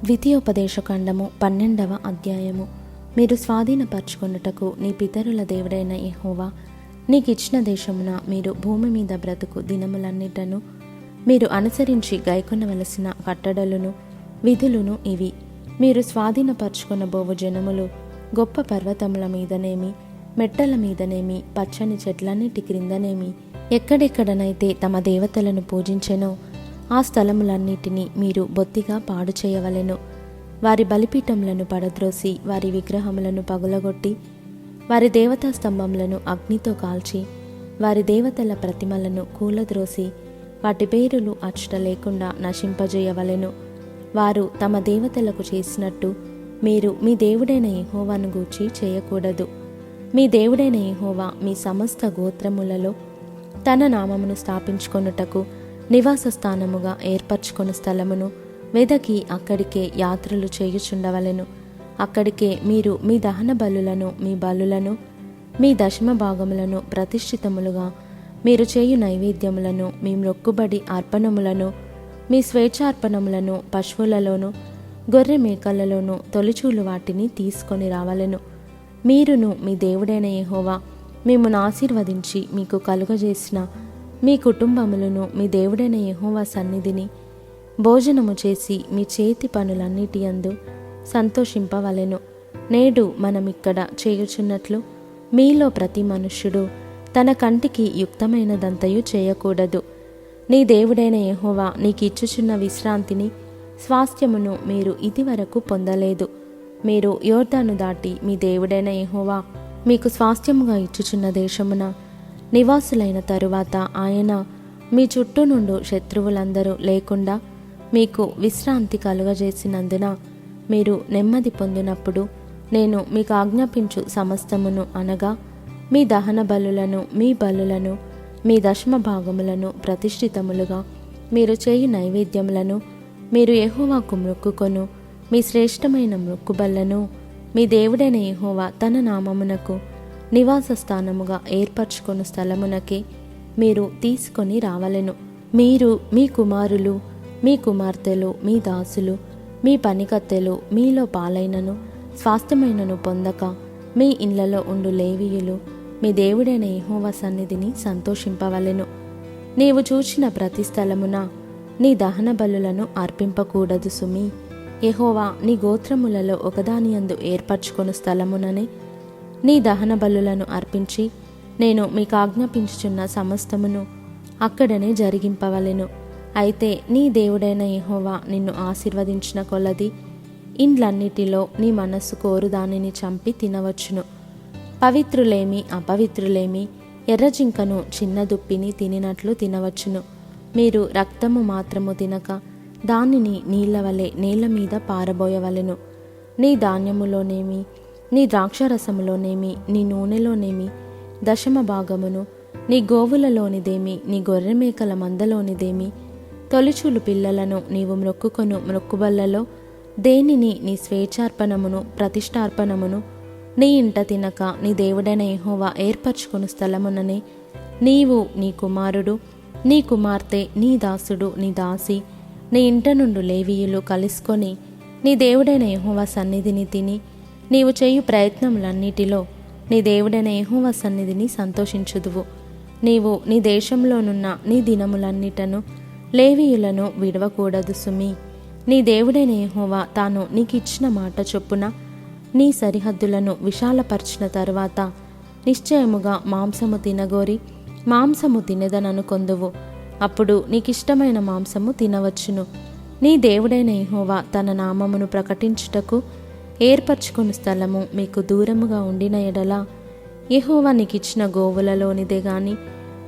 ద్వితీయోపదేశకాండము 12వ అధ్యాయము. మీరు స్వాధీనపరచుకొనుటకు నీ పితరుల దేవుడైన యెహోవా నీకిచ్చిన దేశమున మీరు భూమి మీద బ్రతుకు దినములన్నిటను మీరు అనుసరించి గైకొనవలసిన కట్టడలను విధులను ఇవి. మీరు స్వాధీనపరచుకొనబోవు జనములు గొప్ప పర్వతముల మీదనేమి, మెట్టల మీదనేమి, పచ్చని చెట్లన్నిటి క్రిందనేమి, ఎక్కడెక్కడనైతే తమ దేవతలను పూజించెనో ఆ స్థలములన్నిటినీ మీరు బొత్తిగా పాడు చేయవలెను. వారి బలిపీఠములను పడద్రోసి వారి విగ్రహములను పగులగొట్టి వారి దేవతా స్తంభములను అగ్నితో కాల్చి వారి దేవతల ప్రతిమలను కూలద్రోసి వాటి పేరులు అచ్చట లేకుండా నశింపజేయవలెను. వారు తమ దేవతలకు చేసినట్టు మీరు మీ దేవుడైన యెహోవాను గూర్చి చేయకూడదు. మీ దేవుడైన యెహోవా మీ సమస్త గోత్రములలో తన నామమును స్థాపించుకొనుటకు నివాస స్థానముగా ఏర్పరచుకొను స్థలమును వెదకి అక్కడికే యాత్రలు చేయుచుండవలెను. అక్కడికే మీరు మీ దహన బలులను, మీ బలులను, మీ దశమ భాగములను, ప్రతిష్ఠితములుగా మీరు చేయు నైవేద్యములను, మీ మొక్కుబడి అర్పణములను, మీ స్వేచ్ఛార్పణములను, పశువులలోను గొర్రె మేకలలోను తొలిచూలు వాటిని తీసుకొని రావలెను. మీరును మీ దేవుడైన యెహోవా మిమ్మును ఆశీర్వదించి మీకు కలుగజేసిన మీ కుటుంబములను మీ దేవుడైన యెహోవా సన్నిధిని భోజనము చేసి మీ చేతి పనులన్నిటి యందు సంతోషింపవలెను. నేడు మనమిక్కడ చేయుచున్నట్లు మీలో ప్రతి మనుష్యుడు తన కంటికి యుక్తమైనదంతయు చేయకూడదు. నీ దేవుడైన యెహోవా నీకిచ్చుచున్న విశ్రాంతిని, స్వాస్థ్యమును మీరు ఇదివరకు పొందలేదు. మీరు యోర్దాను దాటి మీ దేవుడైన యెహోవా మీకు స్వాస్థ్యముగా ఇచ్చుచున్న దేశమున నివాసులైన తరువాత ఆయన మీ చుట్టూ నుండి శత్రువులందరూ లేకుండా మీకు విశ్రాంతి కలుగజేసినందున మీరు నెమ్మది పొందినప్పుడు నేను మీకు ఆజ్ఞాపించు సమస్తమును అనగా మీ దహన బలులను, మీ బలులను, మీ దశమ భాగములను, ప్రతిష్ఠితములుగా మీరు చేయు నైవేద్యములను, మీరు యెహోవాకు మొక్కుకొను మీ శ్రేష్టమైన మొక్కుబళ్లను మీ దేవుడైన యెహోవా తన నామమునకు నివాస స్థానముగా ఏర్పరచుకొను స్థలమునకే మీరు తీసుకొని రావలెను. మీరు, మీ కుమారులు, మీ కుమార్తెలు, మీ దాసులు, మీ పనికత్తెలు మీలో పాలైనను స్వాస్థ్యమైనను పొందక మీ ఇండ్లలో ఉండు లేవీయులు మీ దేవుడైన యెహోవా సన్నిధిని సంతోషింపవలెను. నీవు చూచిన ప్రతి స్థలమున నీ దహన బలులను అర్పింపకూడదు సుమి. యెహోవా నీ గోత్రములలో ఒకదానియందు ఏర్పరచుకొను స్థలముననే నీ దహన బలులను అర్పించి నేను మీకు ఆజ్ఞాపించుచున్న సమస్తమును అక్కడనే జరిగింపవలెను. అయితే నీ దేవుడైన యెహోవా నిన్ను ఆశీర్వదించిన కొలది ఇండ్లన్నిటిలో నీ మనస్సు కోరు దానిని చంపి తినవచ్చును. పవిత్రులేమి అపవిత్రులేమి ఎర్రజింకను చిన్న దుప్పిని తినినట్లు తినవచ్చును. మీరు రక్తము మాత్రము తినక దానిని నీళ్ల వలె నేల మీద పారబోయవలెను. నీ ధాన్యములోనేమి, నీ ద్రాక్షరసములోనేమి, నీ నూనెలోనేమి దశమ భాగమును, నీ గోవులలోనిదేమి, నీ గొర్రెమేకల మందలోనిదేమి, తొలిచూలు పిల్లలను నీవు మొక్కుకొను మొక్కుబళ్లలో దేనిని నీ స్వేచ్ఛార్పణమును, ప్రతిష్టార్పణమును నీ ఇంట తినక నీ దేవుడైన యెహోవా ఏర్పరచుకొను స్థలముననే నీవు, నీ కుమారుడు, నీ కుమార్తె, నీ దాసుడు, నీ దాసి, నీ ఇంట నుండి లేవీయులు కలుసుకొని నీ దేవుడైన యెహోవా సన్నిధిని తిని నీవు చేయు ప్రయత్నములన్నిటిలో నీ దేవుడైన యెహోవా సన్నిధిని సంతోషించుదువు. నీవు నీ దేశంలోనున్న నీ దినములన్నిటను లేవీయులను విడవకూడదు సుమి. నీ దేవుడైన యెహోవా తాను నీకిచ్చిన మాట చొప్పున నీ సరిహద్దులను విశాలపరిచిన తరువాత నిశ్చయముగా మాంసము తినగోరి మాంసము తినదననుకొందువు. అప్పుడు నీకిష్టమైన మాంసము తినవచ్చును. నీ దేవుడైన యెహోవా తన నామమును ప్రకటించుటకు ఏర్పరచుకుని స్థలము మీకు దూరముగా ఉండిన ఎడల యెహోవా నీకిచ్చిన గోవులలోనిదే గాని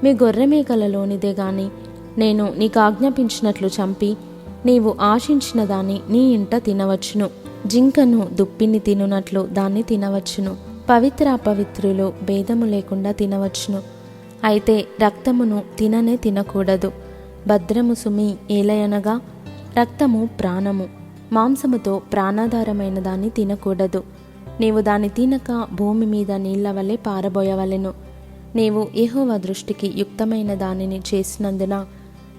మీ గొర్రెమేకలలోనిదే గాని నేను నీకు ఆజ్ఞాపించినట్లు చంపి నీవు ఆశించిన దాన్ని నీ ఇంట తినవచ్చును. జింకను దుప్పిని తినునట్లు దాన్ని తినవచ్చును. పవిత్ర అపవిత్రులు భేదము లేకుండా తినవచ్చును. అయితే రక్తమును తిననే తినకూడదు. భద్రము సుమి. ఏలయనగా రక్తము ప్రాణము. మాంసముతో ప్రాణాధారమైన దాన్ని తినకూడదు. నీవు దాన్ని తినక భూమి మీద నీళ్ల వలె పారబోయవలెను. నీవు యెహోవా దృష్టికి యుక్తమైన దానిని చేసినందున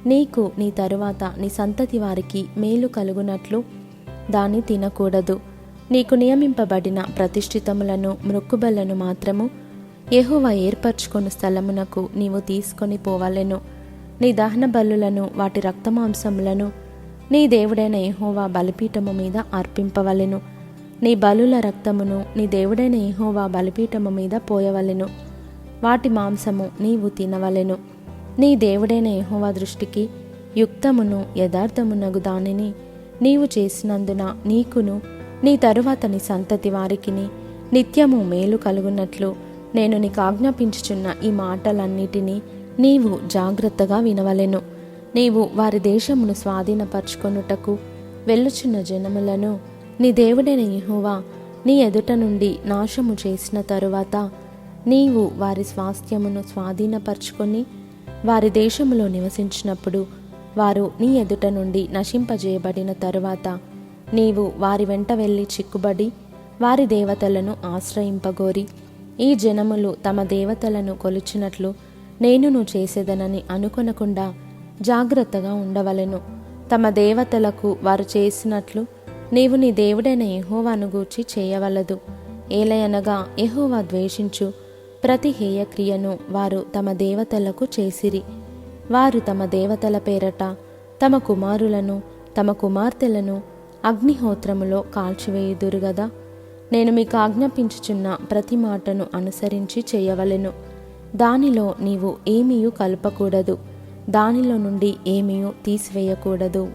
నీకు నీ తరువాత నీ సంతతి వారికి మేలు కలుగునట్లు దాన్ని తినకూడదు. నీకు నియమింపబడిన ప్రతిష్ఠితములను మ్రొక్కుబళ్లను మాత్రము యెహోవా ఏర్పరచుకొను స్థలమునకు నీవు తీసుకొని పోవలెను. నీ దహన బలులను వాటి రక్తమాంసములను నీ దేవుడైన యెహోవా బలిపీఠము మీద అర్పింపవలెను. నీ బలుల రక్తమును నీ దేవుడైన యెహోవా బలిపీఠము మీద పోయవలెను. వాటి మాంసము నీవు తినవలెను. నీ దేవుడైన యెహోవా దృష్టికి యుక్తమును యథార్థమునగు దానిని నీవు చేసినందున నీకును నీ తరువాత నీ సంతతి వారికిని నిత్యము మేలు కలుగునట్లు నేను నీకు ఆజ్ఞాపించుచున్న ఈ మాటలన్నిటినీ నీవు జాగ్రత్తగా వినవలెను. నీవు వారి దేశమును స్వాధీనపరచుకొనుటకు వెళ్ళుచున్న జనములను నీ దేవుడైన యెహోవా నీ ఎదుట నుండి నాశము చేసిన తరువాత నీవు వారి స్వాస్థ్యమును స్వాధీనపరచుకొని వారి దేశములో నివసించినప్పుడు వారు నీ ఎదుట నుండి నశింపజేయబడిన తరువాత నీవు వారి వెంట వెళ్ళి చిక్కుబడి వారి దేవతలను ఆశ్రయింపగోరి ఈ జనములు తమ దేవతలను కొలిచినట్లు నేనును చేసేదనని అనుకొనకుండా జాగ్రత్తగా ఉండవలెను. తమ దేవతలకు వారు చేసినట్లు నీవు నీ దేవుడైన యెహోవాను గూర్చి చేయవలదు. ఏలయనగా యెహోవా ద్వేషించు ప్రతి హేయక్రియను వారు తమ దేవతలకు చేసిరి. వారు తమ దేవతల పేరట తమ కుమారులను తమ కుమార్తెలను అగ్నిహోత్రములో కాల్చివేయుదురు గదా. నేను మీకు ఆజ్ఞాపించుచున్న ప్రతి మాటను అనుసరించి చేయవలెను. దానిలో నీవు ఏమీయూ కలపకూడదు, దానిలో నుండి ఏమీయూ తీసివేయకూడదు.